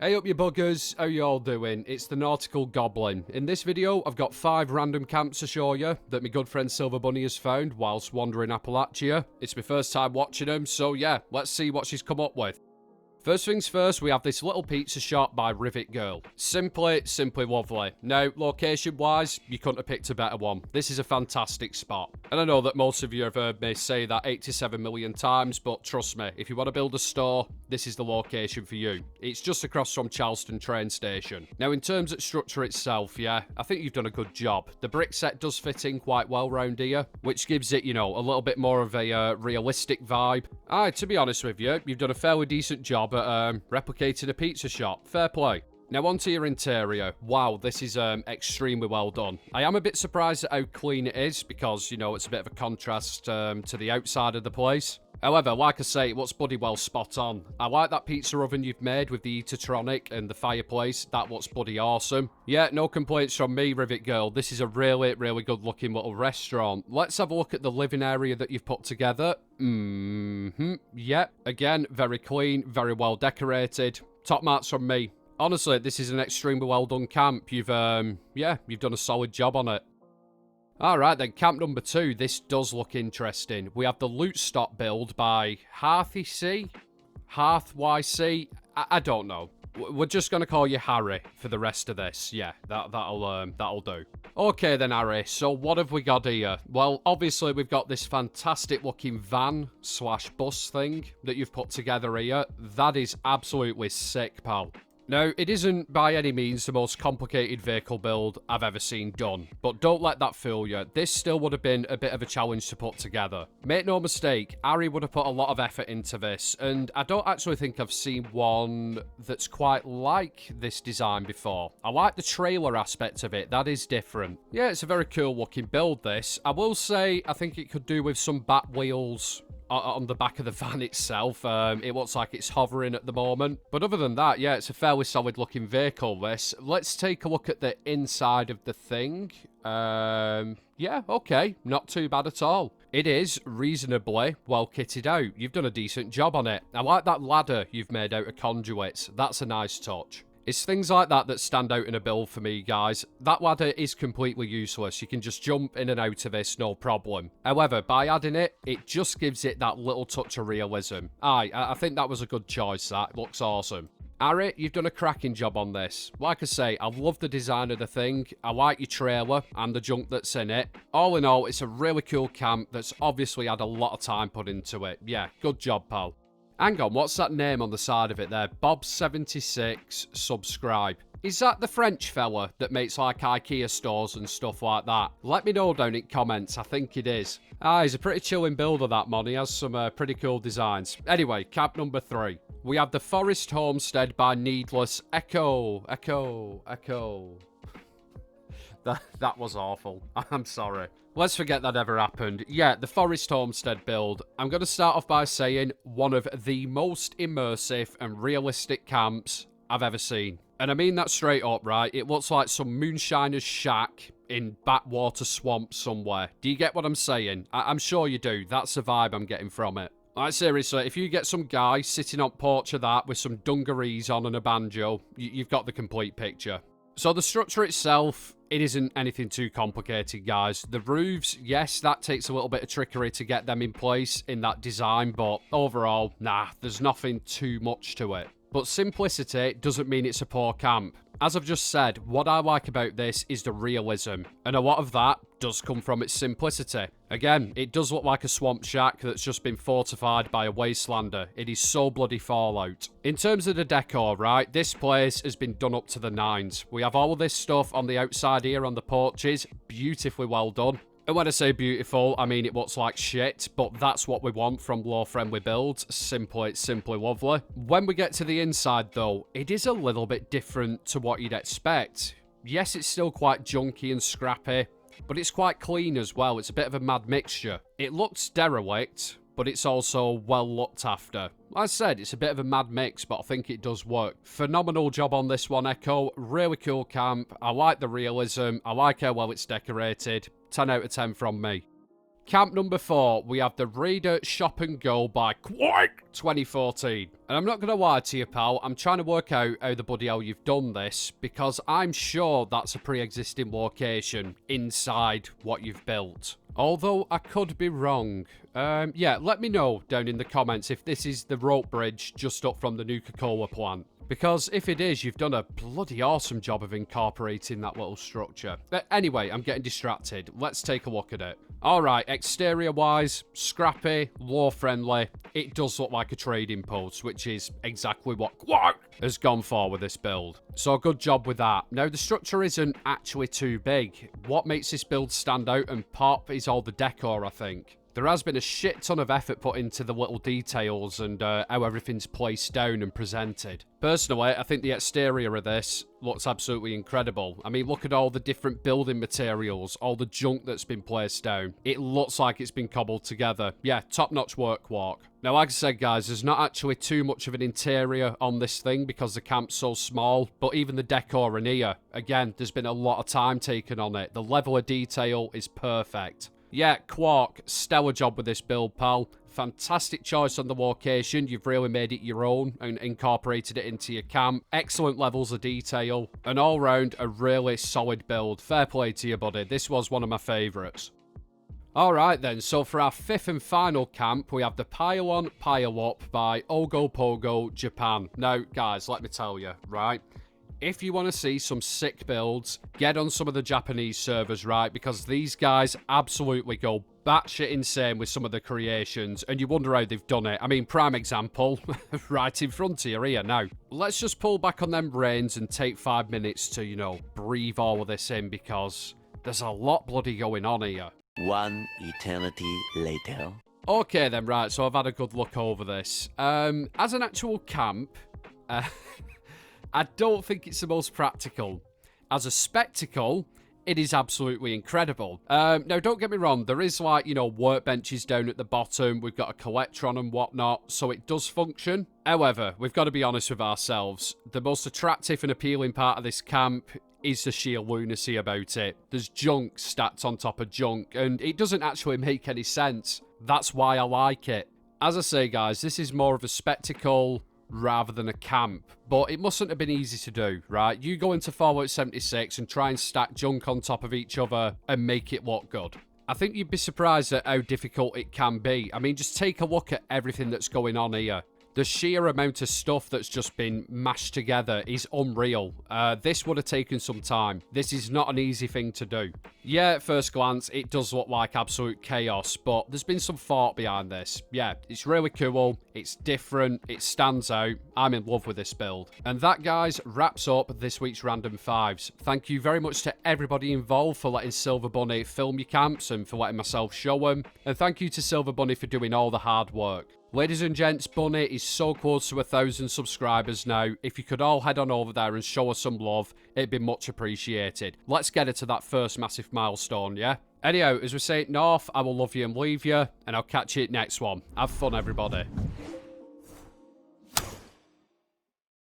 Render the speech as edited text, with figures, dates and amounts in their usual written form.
Hey up you buggers, how you all doing? It's the Nautical Goblin. In this video, I've got 5 random camps to show you that my good friend Silver Bunny has found whilst wandering Appalachia. It's my first time watching them, so yeah, let's see what she's come up with. First things first, we have this little pizza shop by Rivet Girl. Simply lovely. Now, location-wise, you couldn't have picked a better one. This is a fantastic spot. And I know that most of you have heard me say that 87 million times, but trust me, if you want to build a store, this is the location for you. It's just across from Charleston train station. Now, in terms of structure itself, yeah, I think you've done a good job. The brick set does fit in quite well round here, which gives it, you know, a little bit more of a realistic vibe. To be honest with you, you've done a fairly decent job at replicating a pizza shop. Fair play. Now onto your interior. Wow, this is extremely well done. I am a bit surprised at how clean it is because, you know, it's a bit of a contrast to the outside of the place. However, like I say, it looks bloody well spot on. I like that pizza oven you've made with the Eatertronic and the fireplace. That looks bloody awesome. Yeah, no complaints from me, Rivet Girl. This is a really good looking little restaurant. Let's have a look at the living area that you've put together. Yeah, again, very clean, very well decorated. Top marks from me. Honestly, this is an extremely well done camp. You've done a solid job on it. Alright then, camp number 2. This does look interesting. We have the loot stock build by Hearth YC. I don't know. We're just going to call you Harry for the rest of this. Yeah, that'll do. Okay then, Harry. So what have we got here? Well, obviously we've got this fantastic looking van / bus thing that you've put together here. That is absolutely sick, pal. Now, it isn't by any means the most complicated vehicle build I've ever seen done, but don't let that fool you. This still would have been a bit of a challenge to put together. Make no mistake, Harry would have put a lot of effort into this, and I don't actually think I've seen one that's quite like this design before. I like the trailer aspect of it, that is different. Yeah, it's a very cool looking build, this. I will say, I think it could do with some bat wheels on the back of the van itself. It looks like it's hovering at the moment. But other than that, yeah, it's a fairly solid looking vehicle, this. Let's take a look at the inside of the thing. Yeah, okay, not too bad at all. It is reasonably well kitted out. You've done a decent job on it. I like that ladder you've made out of conduits. That's a nice touch. It's things like that that stand out in a build for me, guys. That ladder is completely useless. You can just jump in and out of this, no problem. However, by adding it, it just gives it that little touch of realism. I think that was a good choice, that. It looks awesome. Harry, you've done a cracking job on this. Like I say, I love the design of the thing. I like your trailer and the junk that's in it. All in all, it's a really cool camp that's obviously had a lot of time put into it. Yeah, good job, pal. Hang on, what's that name on the side of it there? Bob76, subscribe. Is that the French fella that makes like IKEA stores and stuff like that? Let me know down in comments, I think it is. He's a pretty chilling builder, that man. He has some pretty cool designs. Anyway, camp number 3. We have the Forest Homestead by Needless Echo. That was awful. I'm sorry. Let's forget that ever happened. Yeah, the Forest Homestead build. I'm going to start off by saying one of the most immersive and realistic camps I've ever seen. And I mean that straight up, right? It looks like some moonshiner's shack in backwater swamp somewhere. Do you get what I'm saying? I'm sure you do. That's the vibe I'm getting from it. Like, seriously, if you get some guy sitting on porch of that with some dungarees on and a banjo, you've got the complete picture. So the structure itself, it isn't anything too complicated, guys. The roofs, yes, that takes a little bit of trickery to get them in place in that design, but overall, nah, there's nothing too much to it. But simplicity doesn't mean it's a poor camp. As I've just said, what I like about this is the realism, and a lot of that does come from its simplicity. Again, it does look like a swamp shack that's just been fortified by a wastelander. It is so bloody Fallout. In terms of the decor, right, this place has been done up to the nines. We have all of this stuff on the outside here on the porches, beautifully well done. And when I say beautiful, I mean it looks like shit, but that's what we want from lore-friendly builds. Simply lovely. When we get to the inside, though, it is a little bit different to what you'd expect. Yes, it's still quite junky and scrappy, but it's quite clean as well. It's a bit of a mad mixture. It looks derelict, but it's also well looked after. Like I said, it's a bit of a mad mix, but I think it does work. Phenomenal job on this one, Echo. Really cool camp. I like the realism. I like how well it's decorated. 10 out of 10 from me. Camp number 4, we have the Raider Shop and Go by Quake. 2014. And I'm not going to lie to you, pal, I'm trying to work out how the bloody hell you've done this, because I'm sure that's a pre-existing location inside what you've built. Although I could be wrong. Yeah, let me know down in the comments if this is the rope bridge just up from the Nuka-Cola plant. Because if it is, you've done a bloody awesome job of incorporating that little structure. But anyway, I'm getting distracted. Let's take a look at it. Alright, exterior-wise, scrappy, law-friendly. It does look like a trading post, which is exactly what Quark has gone for with this build. So good job with that. Now, the structure isn't actually too big. What makes this build stand out and pop is all the decor, I think. There has been a shit ton of effort put into the little details and how everything's placed down and presented. Personally, I think the exterior of this looks absolutely incredible. I mean, look at all the different building materials, all the junk that's been placed down. It looks like it's been cobbled together. Yeah, top-notch work, Quark. Now, like I said, guys, there's not actually too much of an interior on this thing because the camp's so small, but even the decor in here, again, there's been a lot of time taken on it. The level of detail is perfect. Yeah, Quark, stellar job with this build, pal. Fantastic choice on the location. You've really made it your own and incorporated it into your camp. Excellent levels of detail. And all round, a really solid build. Fair play to you, buddy. This was one of my favourites. Alright then, so for our fifth and final camp, we have the Pile On, Pile Up by Ogopogo, Japan. Now, guys, let me tell you, right? If you want to see some sick builds, get on some of the Japanese servers, right? Because these guys absolutely go batshit insane with some of the creations, and you wonder how they've done it. I mean, prime example, right in front of you here now. Let's just pull back on them reins and take 5 minutes to, you know, breathe all of this in, because there's a lot bloody going on here. One eternity later. Okay then, right, so I've had a good look over this. As an actual camp, I don't think it's the most practical. As a spectacle, it is absolutely incredible. Now, don't get me wrong, there is, like, you know, workbenches down at the bottom. We've got a collector on and whatnot, so it does function. However, we've got to be honest with ourselves. The most attractive and appealing part of this camp is the sheer lunacy about it. There's junk stacked on top of junk, and it doesn't actually make any sense. That's why I like it. As I say, guys, this is more of a spectacle rather than a camp, but it mustn't have been easy to do, right? You go into Fallout 76 and try and stack junk on top of each other and make it look good. I think you'd be surprised at how difficult it can be. I mean, just take a look at everything that's going on here. The sheer amount of stuff that's just been mashed together is unreal. This would have taken some time. This is not an easy thing to do. Yeah, at first glance, it does look like absolute chaos, but there's been some thought behind this. Yeah, it's really cool. It's different. It stands out. I'm in love with this build. And that, guys, wraps up this week's Random Fives. Thank you very much to everybody involved for letting Silver Bunny film your camps and for letting myself show them. And thank you to Silver Bunny for doing all the hard work. Ladies and gents, Bunny is so close to 1,000 subscribers now. If you could all head on over there and show us some love, it'd be much appreciated. Let's get her to that first massive milestone, yeah? Anyhow, as we say it north, I will love you and leave you, and I'll catch you next one. Have fun, everybody.